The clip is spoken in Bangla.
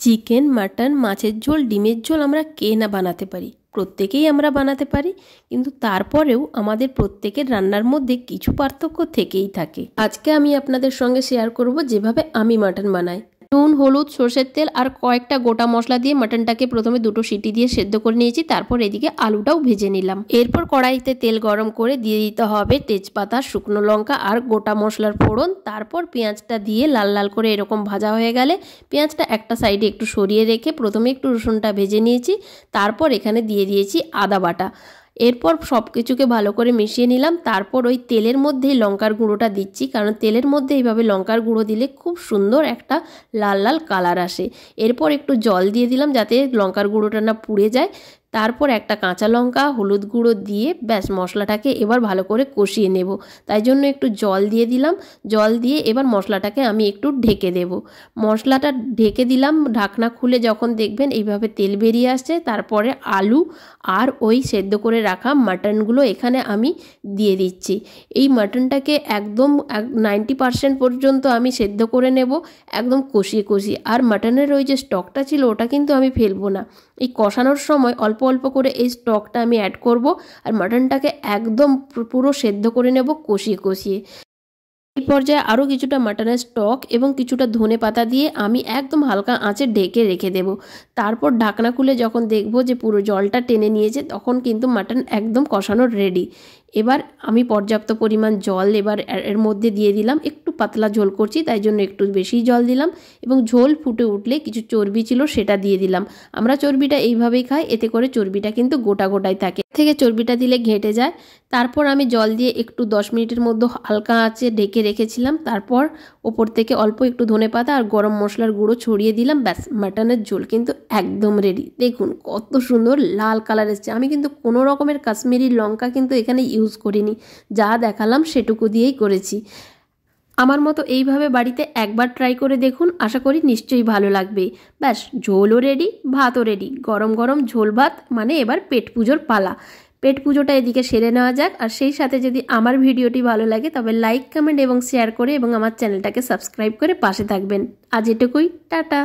চিকেন, মাটন, মাছের ঝোল, ডিমের ঝোল আমরা কে না বানাতে পারি। প্রত্যেকেই আমরা বানাতে পারি, কিন্তু তারপরেও আমাদের প্রত্যেকের রান্নার মধ্যে কিছু পার্থক্য থেকেই থাকে। আজকে আমি আপনাদের সঙ্গে শেয়ার করব যেভাবে আমি মাটন বানাই। নুন, হলুদ, সর্ষের তেল আর কয়েকটা গোটা মশলা দিয়ে মাটনটাকে প্রথমে 2টো সিটি দিয়ে সেদ্ধ করে নিয়েছি। তারপর এদিকে আলুটাও ভেজে নিলাম। এরপর কড়াইতে তেল গরম করে দিয়ে দিতে হবে তেজপাতা, শুকনো লঙ্কা আর গোটা মশলার ফোড়ন। তারপর পেঁয়াজটা দিয়ে লাল লাল করে এরকম ভাজা হয়ে গেলে পেঁয়াজটা একটা সাইডে একটু সরিয়ে রেখে প্রথমে একটু রসুনটা ভেজে নিয়েছি। তারপর এখানে দিয়ে দিয়েছি আদা বাটা। এরপর সব কিছুকে ভালো করে মিশিয়ে নিলাম। তারপর ওই তেলের মধ্যেই লঙ্কার গুঁড়োটা দিচ্ছি, কারণ তেলের মধ্যে এইভাবে লঙ্কার গুঁড়ো দিলে খুব সুন্দর একটা লাল লাল কালার আসে। এরপর একটু জল দিয়ে দিলাম যাতে লঙ্কার গুঁড়োটা না পুড়ে যায়। তারপর একটা কাঁচা লঙ্কা, হলুদ গুঁড়ো দিয়ে ব্যাস মশলাটাকে এবার ভালো করে কষিয়ে নেব। তাই জন্য একটু জল দিয়ে দিলাম। জল দিয়ে এবার মশলাটাকে আমি একটু ঢেকে দেব। মশলাটা ঢেকে দিলাম। ঢাকনা খুলে যখন দেখবেন এইভাবে তেল বেরিয়ে আসছে, তারপরে আলু আর ওই সেদ্ধ করে রাখা মাটনগুলো এখানে আমি দিয়ে দিচ্ছি। এই মাটনটাকে একদম 90% পর্যন্ত আমি সেদ্ধ করে নেব, একদম কষিয়ে কষিয়ে। আর মাটনের ওই যে স্টকটা ছিল ওটা কিন্তু আমি ফেলবো না। এই কষানোর সময় অল্প অল্প করে এই স্টকটা আমি অ্যাড করব আর মাটনটাকে একদম পুরো সেদ্ধ করে নেব কষিয়ে কষিয়ে। এই পর্যায়ে আরও কিছুটা মাটনের স্টক এবং কিছুটা ধনে পাতা দিয়ে আমি একদম হালকা আঁচে ঢেকে রেখে দেব। তারপর ঢাকনা খুলে যখন দেখব যে পুরো জলটা টেনে নিয়েছে, তখন কিন্তু মাটন একদম কষানোর রেডি। এবার আমি পর্যাপ্ত পরিমাণ জল এবার এর মধ্যে দিয়ে দিলাম। একটু পাতলা ঝোল করছি তাই জন্য একটু বেশি জল দিলাম, এবং ঝোল ফুটে উঠলে কিছু চর্বি ছিল সেটা দিয়ে দিলাম। আমরা চর্বিটা এইভাবেই খাই, এতে করে চর্বিটা কিন্তু গোটা গোটাই থাকে, থেকে চর্বিটা দিলে ঘেঁটে যায়। তারপর আমি জল দিয়ে একটু 10 মিনিটের মধ্যে হালকা আঁচে ঢেকে রেখেছিলাম। তারপর ওপর থেকে অল্প একটু ধনেপাতা আর গরম মশলার গুঁড়ো ছড়িয়ে দিলাম। ব্যাস, মাটনের ঝোল কিন্তু একদম রেডি। দেখুন কত সুন্দর লাল কালার এসছে। আমি কিন্তু কোনো রকমের কাশ্মীরি লঙ্কা কিন্তু এখানে ইউজ করিনি, যা দেখালাম সেটুকু দিয়েই করেছি। আমার মতো এইভাবে বাড়িতে একবার ট্রাই করে দেখুন, আশা করি নিশ্চয়ই ভালো লাগবে। ব্যাস, ঝোলও রেডি, ভাতও রেডি। গরম গরম ঝোল ভাত মানে এবার পেট পুজোর পালা। পেট পুজোটা এদিকে সেরে নেওয়া যাক। আর সেই সাথে যদি আমার ভিডিওটি ভালো লাগে তবে লাইক, কমেন্ট এবং শেয়ার করে এবং আমার চ্যানেলটাকে সাবস্ক্রাইব করে পাশে থাকবেন। আজ এটুকুই, টাটা।